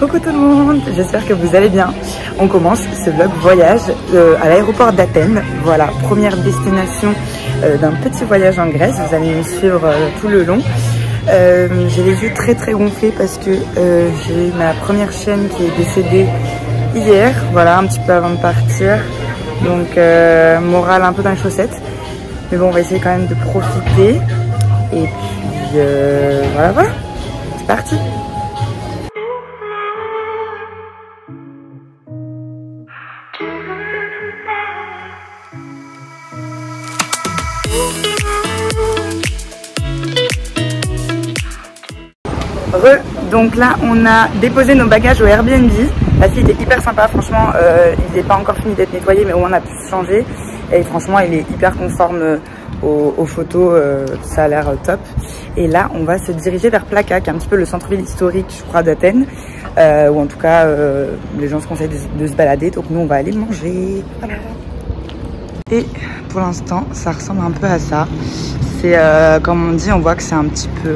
Coucou tout le monde, j'espère que vous allez bien. On commence ce vlog voyage à l'aéroport d'Athènes. Voilà, première destination d'un petit voyage en Grèce. Vous allez me suivre tout le long. J'ai les yeux très gonflés parce que j'ai ma première chienne qui est décédée hier. Voilà, un petit peu avant de partir. Donc morale un peu dans les chaussettes. Mais bon, on va essayer quand même de profiter. Et puis voilà, c'est parti. Donc là on a déposé nos bagages au Airbnb. La fille était hyper sympa, franchement il n'est pas encore fini d'être nettoyé, mais au moins on a pu se changer. Et franchement il est hyper conforme aux photos, ça a l'air top. Et là on va se diriger vers Plaka, qui est un petit peu le centre-ville historique je crois d'Athènes, ou en tout cas les gens se conseillent de se balader, donc nous on va aller manger. Voilà. Et pour l'instant ça ressemble un peu à ça. C'est comme on dit, on voit que c'est un petit peu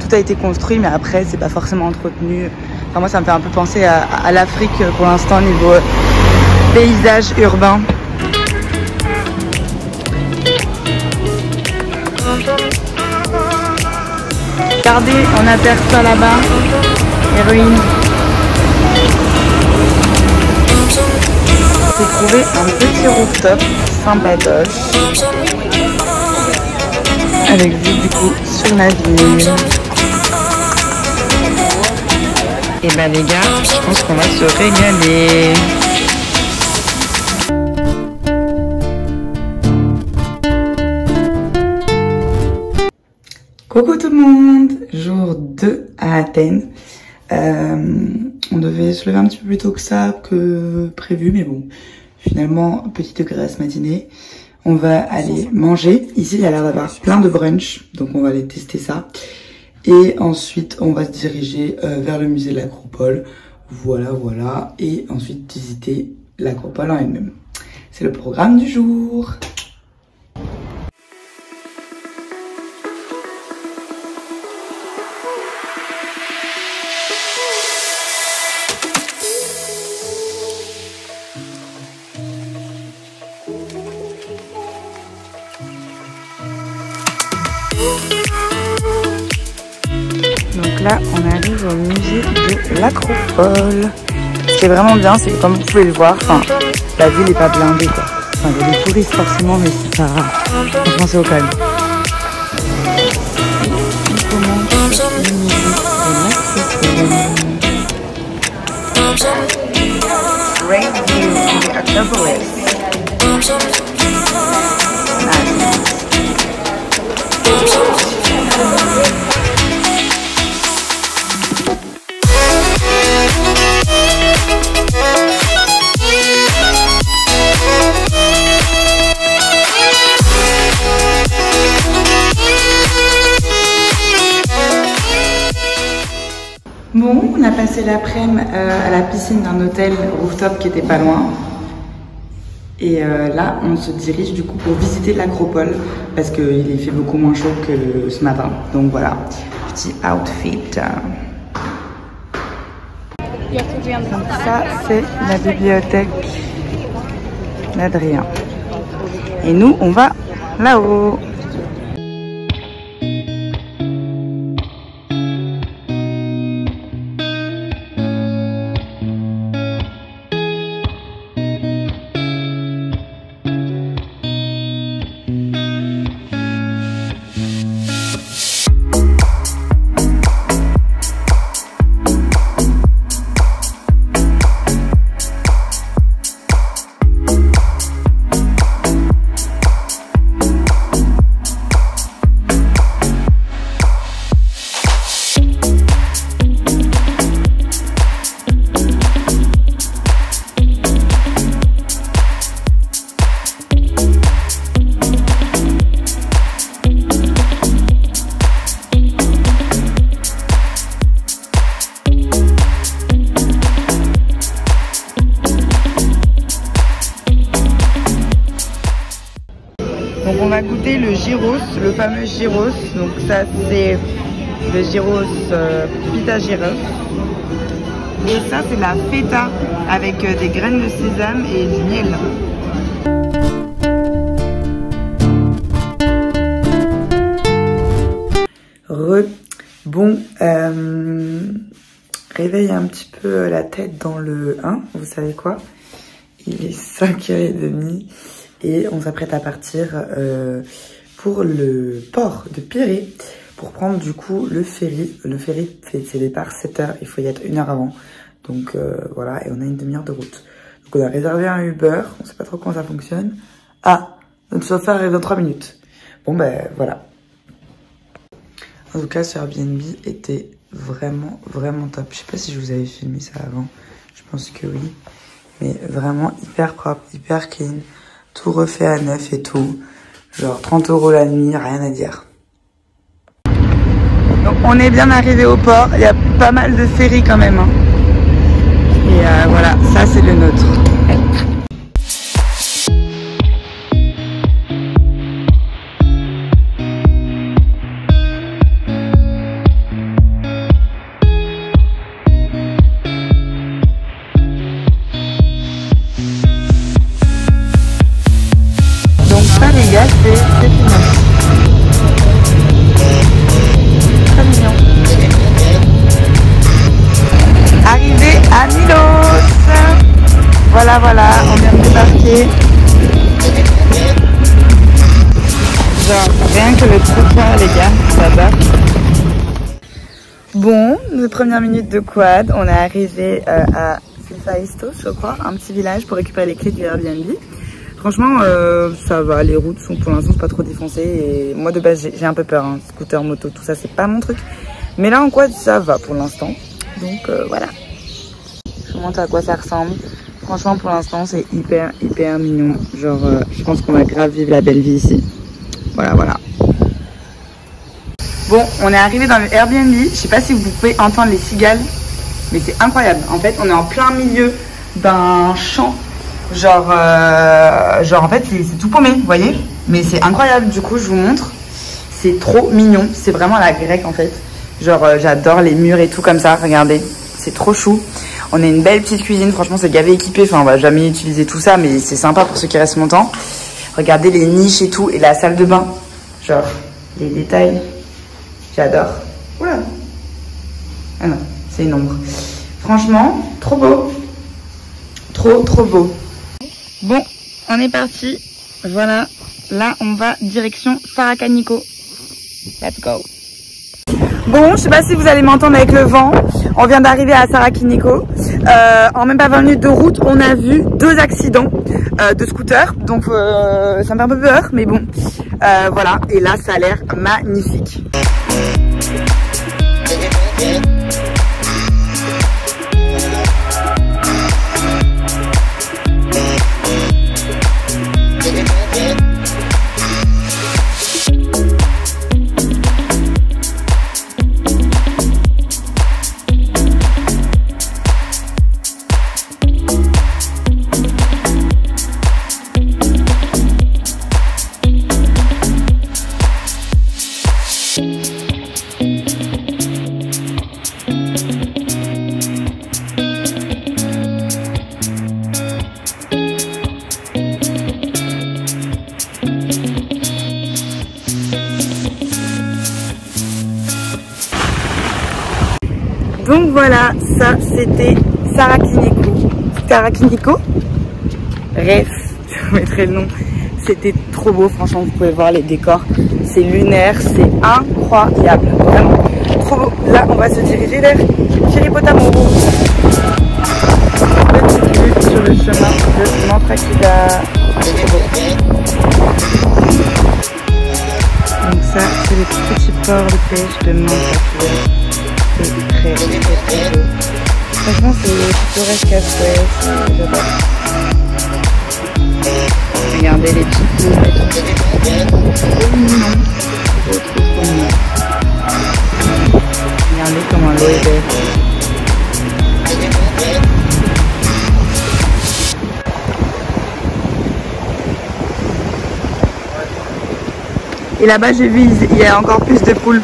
tout a été construit, mais après c'est pas forcément entretenu. Enfin, moi ça me fait un peu penser à l'Afrique pour l'instant niveau paysage urbain. Regardez, on aperçoit là-bas les ruines. J'ai trouvé un petit rooftop sympatoche avec vue du coup sur la ville. Et ben les gars, je pense qu'on va se régaler. Coucou tout le monde, jour 2 à Athènes. On devait se lever un petit peu plus tôt que ça, que prévu, mais bon, finalement, petite grasse matinée. On va aller manger. Ici, il y a l'air d'avoir plein de brunch, donc on va aller tester ça. Et ensuite, on va se diriger vers le musée de l'Acropole. Voilà. Et ensuite, visiter l'Acropole en elle-même. C'est le programme du jour. Donc là, on arrive au musée de l'Acropole. Ce qui est vraiment bien, c'est que comme vous pouvez le voir, la ville n'est pas blindée quoi. Enfin, il y a des touristes forcément, mais c'est pas grave. Franchement, c'est au calme. On commence le musée de l'Acropole. Great view in the Acropolis. Bon, on a passé l'après-midi à la piscine d'un hôtel rooftop qui était pas loin. Et là, on se dirige du coup pour visiter l'Acropole parce qu'il fait beaucoup moins chaud que ce matin. Donc voilà, petit outfit. Donc ça, c'est la bibliothèque d'Adrien. Et nous, on va là-haut. On va goûter le gyros, le fameux gyros. Donc ça c'est le gyros pita gyros. Et ça, c'est la feta avec des graines de sésame et du miel. Bon, réveille un petit peu la tête dans le 1, vous savez quoi? Il est 5h30 et on s'apprête à partir pour le port de Pirée pour prendre du coup le ferry. Le ferry fait ses départs 7h, il faut y être 1h avant. Donc voilà, et on a une demi-heure de route. Donc on a réservé un Uber, on sait pas trop comment ça fonctionne. Ah, notre chauffeur arrive dans 3 minutes. Bon ben voilà. En tout cas, ce Airbnb était vraiment top. Je sais pas si je vous avais filmé ça avant. Je pense que oui. Mais vraiment hyper propre, hyper clean. Tout refait à neuf et tout. Genre 30 € la nuit, rien à dire. Donc on est bien arrivé au port. Il y a pas mal de ferries quand même. Hein. Et voilà, ça c'est le nôtre. C'est fini. Très mignon. Arrivé à Milos. Voilà, on vient de débarquer. Genre, rien que le trottoir, les gars, ça va. Bon, nos premières minutes de quad, on est arrivé à Sefaisto, je crois, un petit village pour récupérer les clés du Airbnb. Franchement, ça va, les routes sont pour l'instant pas trop défoncées et moi de base j'ai un peu peur, hein. Scooter, moto, tout ça c'est pas mon truc. Mais là en quad ça va pour l'instant, donc voilà. Je vous montre à quoi ça ressemble. Franchement pour l'instant c'est hyper mignon, genre je pense qu'on va grave vivre la belle vie ici. Voilà. Bon, on est arrivé dans le Airbnb, je sais pas si vous pouvez entendre les cigales, mais c'est incroyable. En fait on est en plein milieu d'un champ. Genre en fait c'est tout paumé, vous voyez. Mais c'est incroyable, du coup je vous montre. C'est trop mignon, c'est vraiment à la grecque en fait. Genre j'adore les murs et tout comme ça, regardez. C'est trop chou. On a une belle petite cuisine, franchement c'est gavé équipé. Enfin on va jamais utiliser tout ça, mais c'est sympa pour ceux qui restent longtemps. Regardez les niches et tout, et la salle de bain. Genre les détails, j'adore. Oula. Ah non, c'est une ombre. Franchement, trop beau. Trop beau. Bon, on est parti. Voilà, là on va direction Sarakaniko. Let's go. Bon, je sais pas si vous allez m'entendre avec le vent. On vient d'arriver à Sarakaniko. En même pas 20 minutes de route, on a vu 2 accidents de scooters. Donc ça me fait un peu peur, mais bon. Voilà, et là ça a l'air magnifique. Donc voilà, ça c'était Sarakaniko. Bref, je vous mettrai le nom. C'était trop beau, franchement, vous pouvez voir les décors. C'est lunaire, c'est incroyable, vraiment trop beau. Là, on va se diriger vers Chiripotamo. Petite vue sur le chemin de Mantraquila. Donc ça, c'est le petit port de pêche de Mantraquila. C'est très beau. Franchement, c'est pittoresque à souhait, j'adore. Regardez les petites boules. Trop mignon. Trop mignon. Regardez comment l'eau est belle. Et là-bas, j'ai vu, il y a encore plus de poulpes.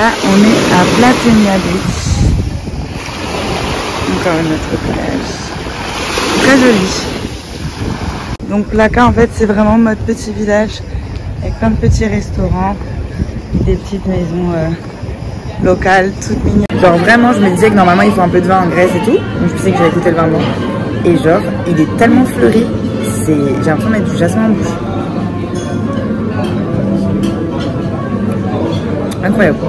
Là, on est à Platenia Beach. Encore une autre plage. Très jolie. Donc Plaka, en fait, c'est vraiment mode petit village avec plein de petits restaurants, des petites maisons locales, toutes mignonnes. Genre vraiment, je me disais que normalement, il faut un peu de vin en Grèce et tout. Donc je pensais que j'allais goûter le vin blanc. Et genre, il est tellement fleuri, j'ai l'impression de mettre du jasmin en bouche. Incroyable.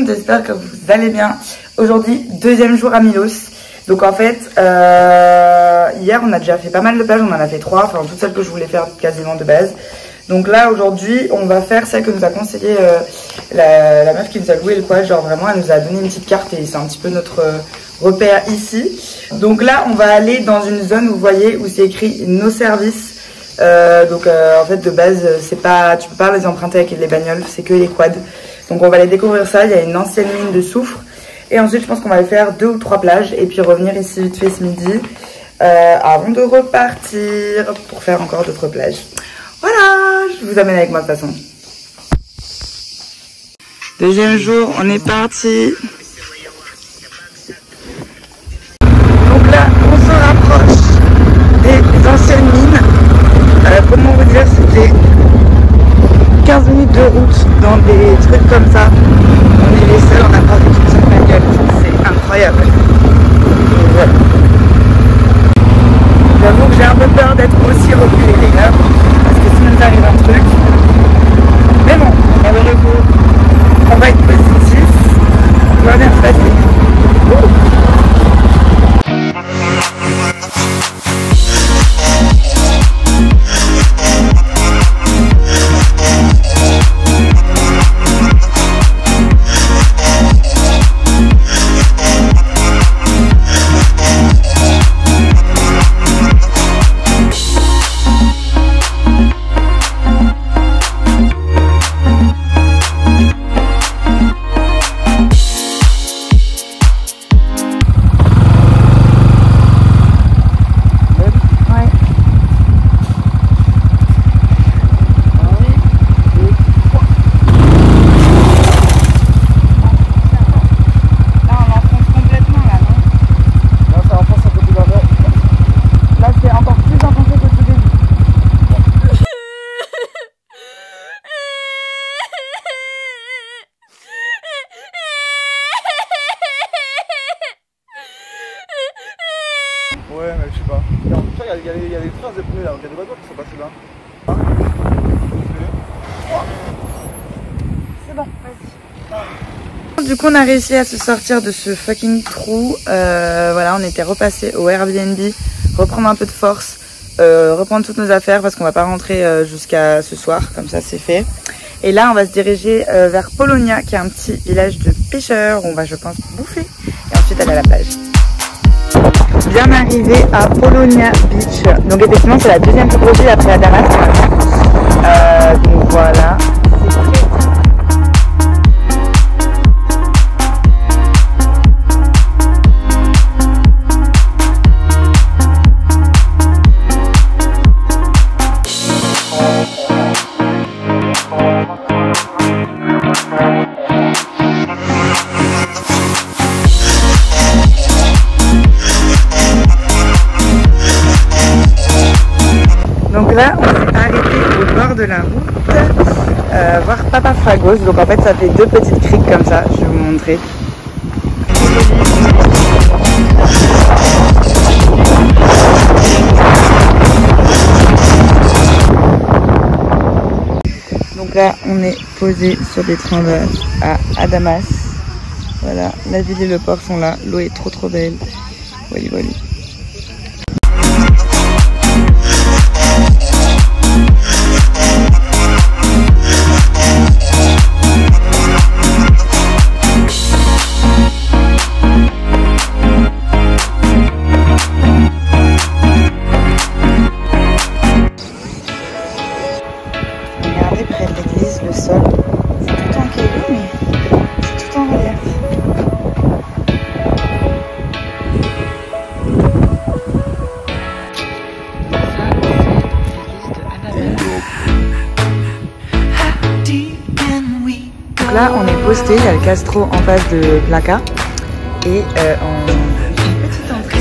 J'espère que vous allez bien. Aujourd'hui, deuxième jour à Milos. Donc en fait, hier on a déjà fait pas mal de plages, on en a fait 3, enfin toutes celles que je voulais faire quasiment de base. Donc là aujourd'hui, on va faire celle que nous a conseillé la meuf qui nous a loué le quad. Genre vraiment, elle nous a donné une petite carte et c'est un petit peu notre repère ici. Donc là, on va aller dans une zone, vous voyez, où c'est écrit nos services. En fait de base, c'est pas, tu peux pas les emprunter avec les bagnoles, c'est que les quads. Donc on va aller découvrir ça, il y a une ancienne mine de soufre. Et ensuite je pense qu'on va aller faire 2 ou 3 plages et puis revenir ici vite fait ce midi avant de repartir pour faire encore d'autres plages. Voilà, je vous amène avec moi de toute façon. Deuxième jour, on est parti. Donc là, on se rapproche des anciennes mines. Comment vous dire, c'était 15 minutes de route dans des trucs comme ça. On est les seuls, on n'a pas vu toute cette bagnole. C'est incroyable. Voilà. J'avoue que j'ai un peu peur d'être aussi reculée les gars, parce que sinon il arrive un truc. Mais bon, on va on va être positif. On va bien se passer. Ouais, mais je sais pas. Il y a des traces de pneus là, il y a des voitures qui sont passées là. C'est bon, vas-y. Du coup, on a réussi à se sortir de ce fucking trou. Voilà, on était repassé au Airbnb, reprendre un peu de force, reprendre toutes nos affaires parce qu'on va pas rentrer jusqu'à ce soir, comme ça c'est fait. Et là, on va se diriger vers Polonia, qui est un petit village de pêcheurs où on va, je pense, bouffer et ensuite aller à la plage. Bien arrivé à Polonia Beach. Donc effectivement c'est la deuxième plus grosse ville après Adamas. Donc voilà. Donc là, on s'est arrêté au bord de la route, voir Papafragos. Donc en fait, ça fait 2 petites criques comme ça. Je vais vous montrer. Donc là, on est posé sur des tramways à Adamas. Voilà, la ville et le port sont là. L'eau est trop belle. Voilà, voilà. Regardez près de l'église, le sol, c'est tout en cailloux, mais c'est tout en relief. Donc là, on est posté, il y a le Castro en face de Placa et en une petite entrée,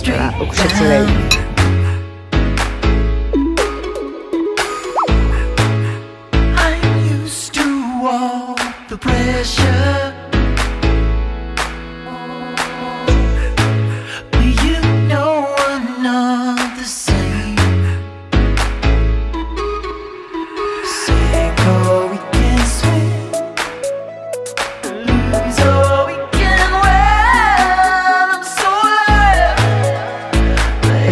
voilà, au coucher de soleil.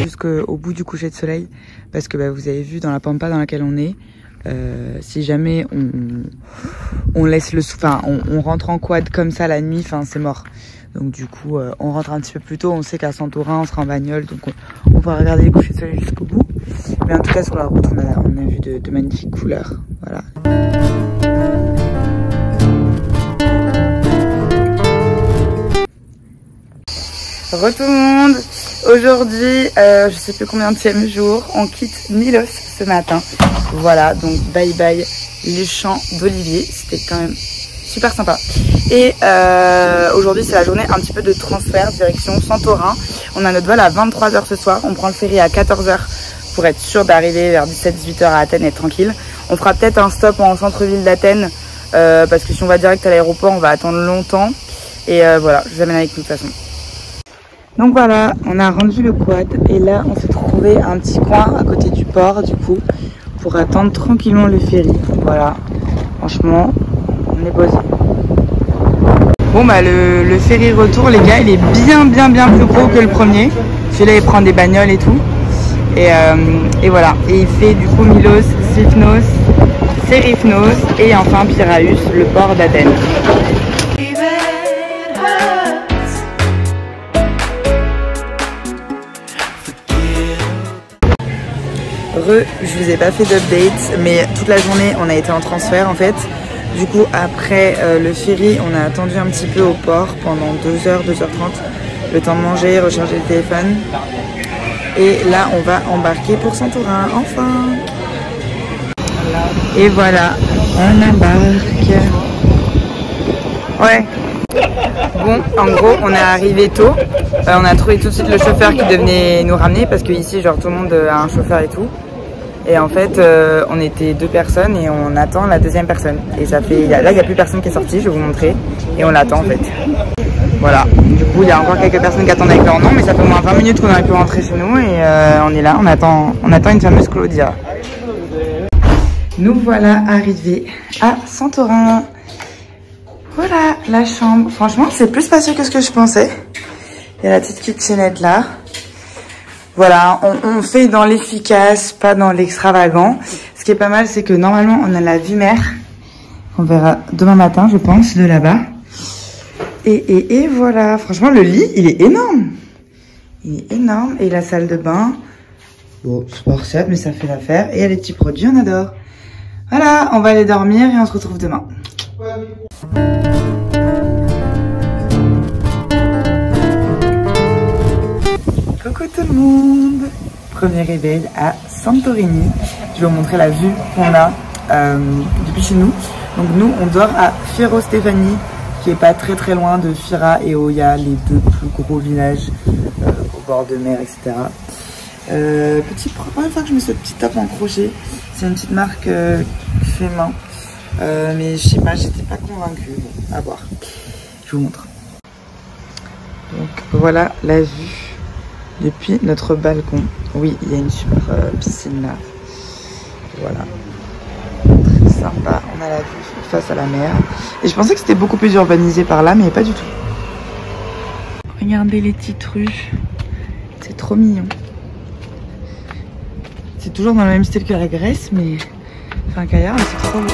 Jusqu'au bout du coucher de soleil parce que vous avez vu dans la pampa dans laquelle on est, si jamais on laisse le on rentre en quad comme ça la nuit, c'est mort. Donc du coup on rentre un petit peu plus tôt, on sait qu'à Santorin on sera en bagnole, donc on va regarder les couchers de soleil jusqu'au bout. Mais en tout cas sur la route on a vu de magnifiques couleurs. Voilà. Re tout le monde. Aujourd'hui, je sais plus combien de jour, on quitte Milos ce matin. Voilà, donc bye bye les champs d'oliviers, c'était quand même super sympa. Et aujourd'hui c'est la journée un petit peu de transfert, direction Santorin. On a notre vol à 23 h ce soir, on prend le ferry à 14 h pour être sûr d'arriver vers 17-18 h à Athènes et être tranquille. On fera peut-être un stop en centre-ville d'Athènes, parce que si on va direct à l'aéroport, on va attendre longtemps. Et voilà, je vous amène avec nous de toute façon. Donc voilà, on a rendu le quad et là on s'est trouvé un petit coin à côté du port du coup pour attendre tranquillement le ferry. Voilà, franchement, on est posé. Bon le ferry retour les gars, il est bien plus gros que le premier. Celui-là il prend des bagnoles et tout. Et voilà, et il fait du coup Milos, Sifnos, Serifnos et enfin Piraeus, le port d'Athènes. Je vous ai pas fait d'update, mais toute la journée on a été en transfert en fait. Du coup après le ferry on a attendu un petit peu au port pendant 2h, 2h30, le temps de manger, recharger le téléphone. Et là on va embarquer pour Santorin, enfin. Et voilà, on embarque. Ouais. Bon, en gros, on est arrivé tôt. On a trouvé tout de suite le chauffeur qui devenait nous ramener parce que ici, genre, tout le monde a un chauffeur et tout. Et en fait, on était 2 personnes et on attend la 2e personne. Et ça fait, là, il n'y a plus personne qui est sorti, je vais vous montrer. Et on l'attend en fait. Voilà. Du coup, il y a encore quelques personnes qui attendent avec leur nom, mais ça fait au moins 20 minutes qu'on aurait pu rentrer chez nous et on est là, on attend une fameuse Claudia. Nous voilà arrivés à Santorin. Voilà la chambre. Franchement, c'est plus spacieux que ce que je pensais. Il y a la petite kitchenette là. Voilà, on fait dans l'efficace, pas dans l'extravagant. Ce qui est pas mal, c'est que normalement, on a la vue mer. On verra demain matin, je pense, de là-bas. Et voilà, franchement, le lit, il est énorme. Il est énorme. Et la salle de bain, bon, c'est pas recette, mais ça fait l'affaire. Et il y a les petits produits, on adore. Voilà, on va aller dormir et on se retrouve demain. Coucou tout le monde. Premier réveil à Santorini. Je vais vous montrer la vue qu'on a depuis chez nous. Donc nous, on dort à Fiero Stefani, qui est pas très loin de Fira et où il y a les 2 plus gros villages au bord de mer, etc. Première fois que je mets ce petit top en crochet. C'est une petite marque fait main. Mais je sais pas, j'étais pas convaincue. Bon, à voir. Je vous montre. Donc voilà la vue depuis notre balcon. Oui, il y a une super piscine là. Voilà. Très sympa. On a la vue face à la mer. Et je pensais que c'était beaucoup plus urbanisé par là, mais pas du tout. Regardez les petites rues. C'est trop mignon. C'est toujours dans le même style que la Grèce, mais... Enfin, qu'ailleurs, mais c'est trop beau.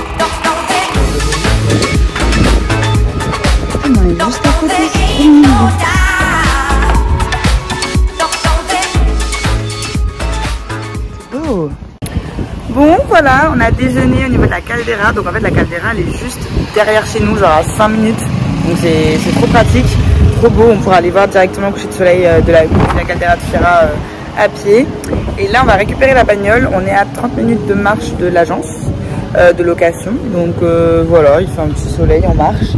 On est juste à côté, c'est trop mignon. C'est beau. Bon, voilà, on a déjeuné au niveau de la caldeira. Donc en fait, la caldeira, elle est juste derrière chez nous, genre à 5 minutes. Donc c'est trop pratique, trop beau. On pourra aller voir directement le coucher de soleil de la caldeira de Fira à pied. Et là, on va récupérer la bagnole. On est à 30 minutes de marche de l'agence de location. Donc voilà, il fait un petit soleil, on marche.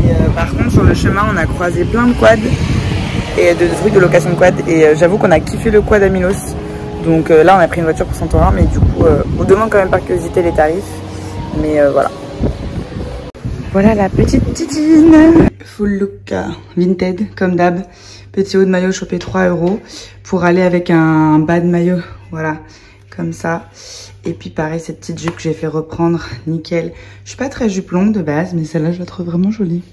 Et par contre, sur le chemin, on a croisé plein de quads et de trucs de location de quad. Et j'avoue qu'on a kiffé le quad à Milos. Donc là, on a pris une voiture pour Santorin, mais du coup, on demande quand même par curiosité les tarifs. Mais voilà. Voilà la petite titine. Full look vintage, comme d'hab. Petit haut de maillot chopé 3 € pour aller avec un bas de maillot. Voilà, comme ça. Et puis pareil, cette petite jupe que j'ai fait reprendre, nickel. Je suis pas très jupe longue de base, mais celle-là, je la trouve vraiment jolie.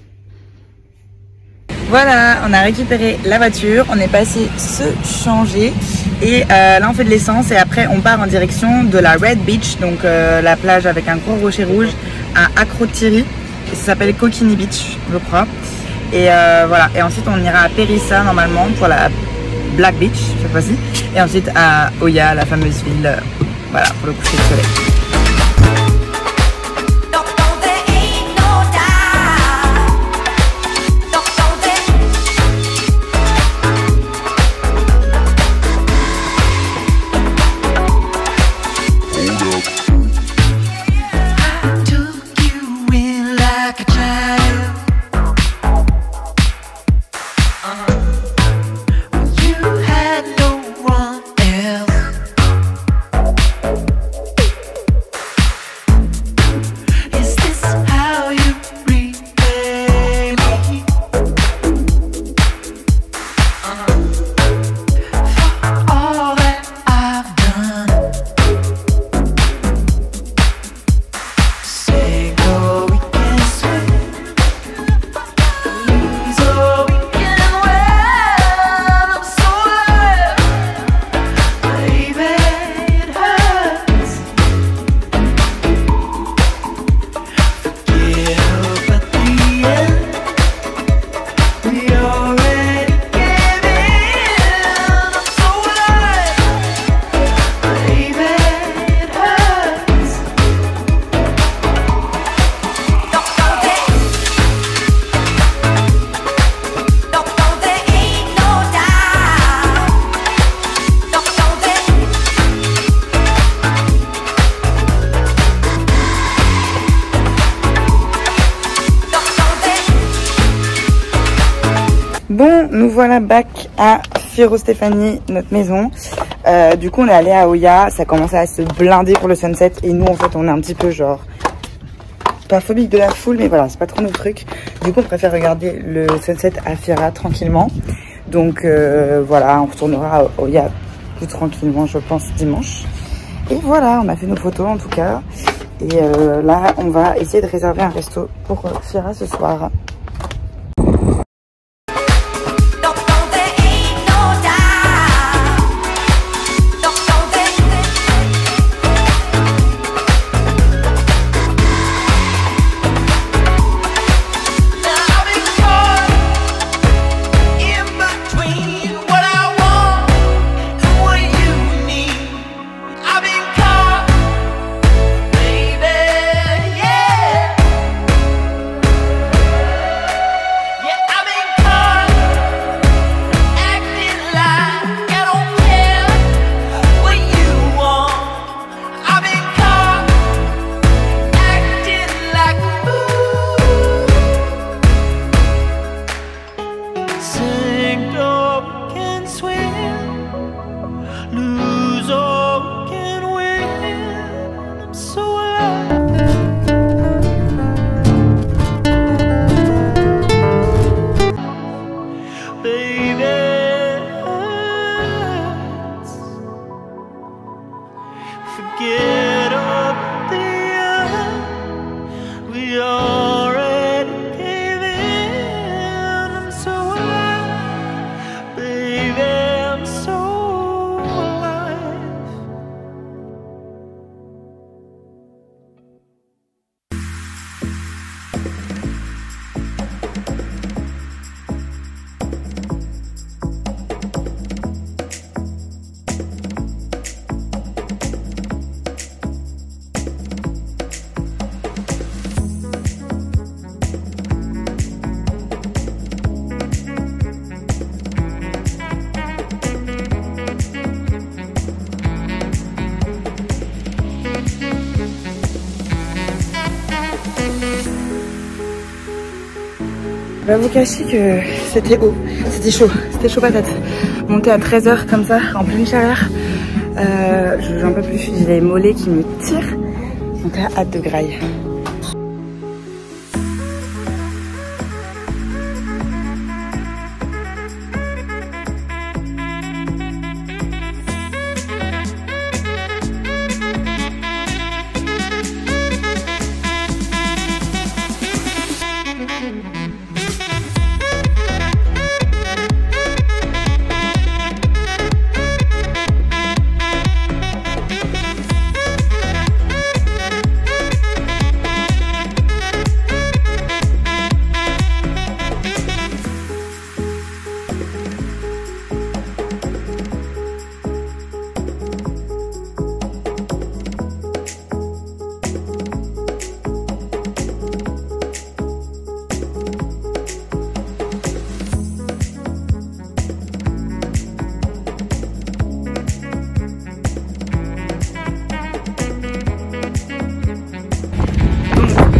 Voilà, on a récupéré la voiture, on est passé se changer et là on fait de l'essence et après on part en direction de la Red Beach, donc la plage avec un gros rocher rouge à Akrotiri, ça s'appelle Kokini Beach je crois. Et voilà, et ensuite on ira à Périssa normalement pour la Black Beach cette fois-ci et ensuite à Oya, la fameuse ville, voilà, pour le coucher de soleil. Bon, nous voilà back à Firo Stéphanie, notre maison. Du coup, on est allé à Oya, ça commençait à se blinder pour le sunset. Et nous, en fait, on est un petit peu genre, pas phobique de la foule, mais voilà, c'est pas trop notre truc. Du coup, on préfère regarder le sunset à Fira tranquillement. Donc voilà, on retournera à Oya plus tranquillement, je pense, dimanche. Et voilà, on a fait nos photos en tout cas. Et là, on va essayer de réserver un resto pour Fira ce soir. vais vous cacher que c'était beau, c'était chaud patate. Monter à 13h comme ça, en pleine chaleur, j'en peux plus, j'ai les mollets qui me tirent, donc là, hâte de graille.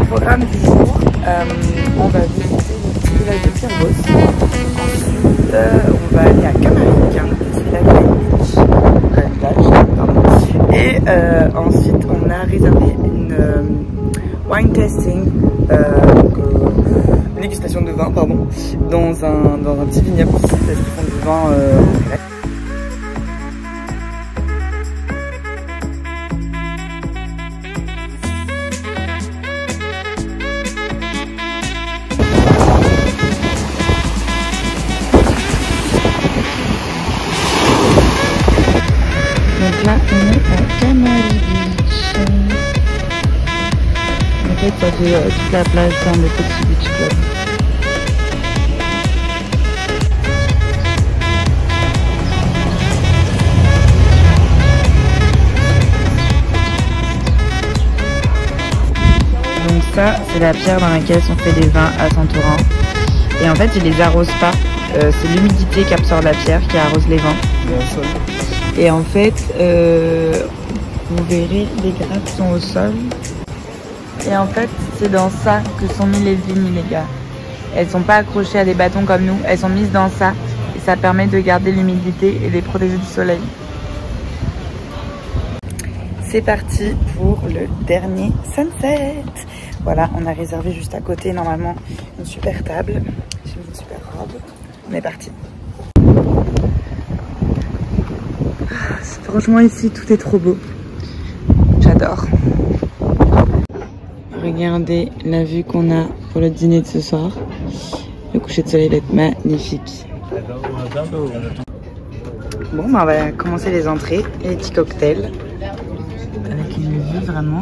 Programme du jour, on va visiter le petit village de Pierre-Vos. Ensuite, on va aller à Camarik, un petit village. Et ensuite, on a réservé une wine tasting, une dégustation de vin, pardon, dans un petit vignoble ici, parce qu'ils font du vin en Grèce. Donc là, on est à Camarik Beach. En fait, ça fait toute la plage dans le petit beach club. Donc ça, c'est la pierre dans laquelle sont faits les vins à Santorin. Et en fait, ils les arrosent pas. C'est l'humidité qui absorbe la pierre qui arrose les vins. Et en fait, vous verrez, les grappes sont au sol. Et en fait, c'est dans ça que sont mis les vignes, les gars. Elles sont pas accrochées à des bâtons comme nous. Elles sont mises dans ça. Et ça permet de garder l'humidité et de les protéger du soleil. C'est parti pour le dernier sunset. Voilà, on a réservé juste à côté, normalement, une super table. J'ai mis une super robe. On est parti. Franchement, ici, tout est trop beau. J'adore. Regardez la vue qu'on a pour le dîner de ce soir. Le coucher de soleil va être magnifique. Bon, bah, on va commencer les entrées et les petits cocktails. Avec une vue vraiment